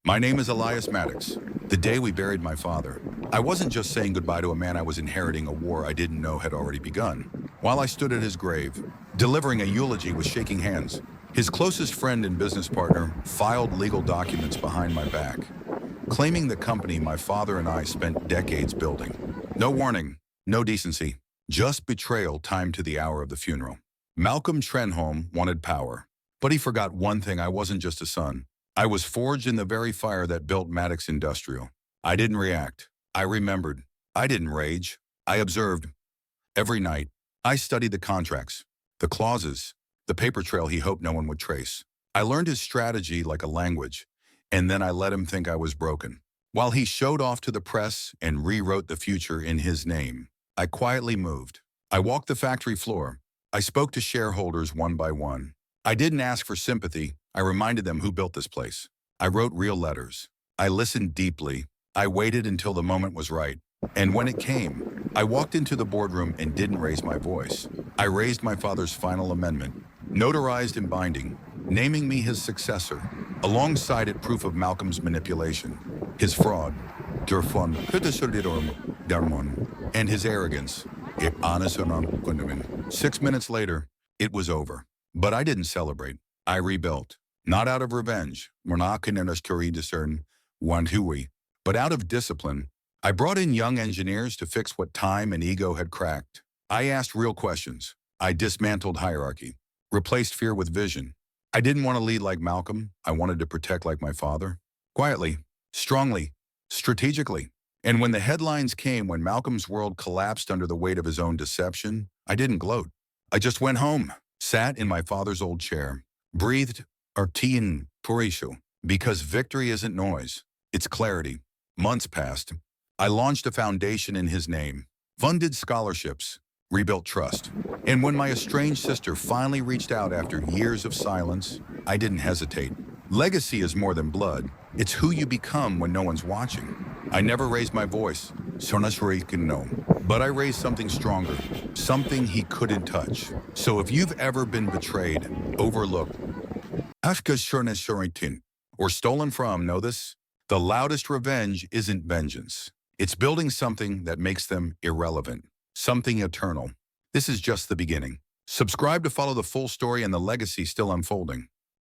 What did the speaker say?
My name is Elias Maddox. The day we buried my father, I wasn't just saying goodbye to a man I was inheriting a war I didn't know had already begun. While I stood at his grave, delivering a eulogy with shaking hands, his closest friend and business partner filed legal documents behind my back, claiming the company my father and I spent decades building. No warning, no decency, just betrayal timed to the hour of the funeral. Malcolm Trenholm wanted power, but he forgot one thing: I wasn't just a son. I was forged in the very fire that built Maddox Industrial. I didn't react. I remembered. I didn't rage. I observed. Every night, I studied the contracts, the clauses, the paper trail he hoped no one would trace. I learned his strategy like a language, and then I let him think I was broken. While he showed off to the press and rewrote the future in his name, I quietly moved. I walked the factory floor. I spoke to shareholders one by one. I didn't ask for sympathy. I reminded them who built this place. I wrote real letters. I listened deeply. I waited until the moment was right. And when it came, I walked into the boardroom and didn't raise my voice. I raised my father's final amendment, notarized in binding, naming me his successor. Alongside it, proof of Malcolm's manipulation, his fraud, and his arrogance. 6 minutes later, it was over. But I didn't celebrate. I rebuilt. Not out of revenge, but out of discipline. I brought in young engineers to fix what time and ego had cracked. I asked real questions. I dismantled hierarchy, replaced fear with vision. I didn't want to lead like Malcolm. I wanted to protect like my father. Quietly, strongly, strategically. And when the headlines came, when Malcolm's world collapsed under the weight of his own deception, I didn't gloat. I just went home, sat in my father's old chair, breathed Artian Purishu, because victory isn't noise, it's clarity. Months passed. I launched a foundation in his name, funded scholarships, rebuilt trust. And when my estranged sister finally reached out after years of silence, I didn't hesitate. Legacy is more than blood. It's who you become when no one's watching. I never raised my voice, but I raised something stronger, something he couldn't touch. So if you've ever been betrayed, overlooked, or stolen from, know this: the loudest revenge isn't vengeance. It's building something that makes them irrelevant, something eternal. This is just the beginning. Subscribe to follow the full story and the legacy still unfolding.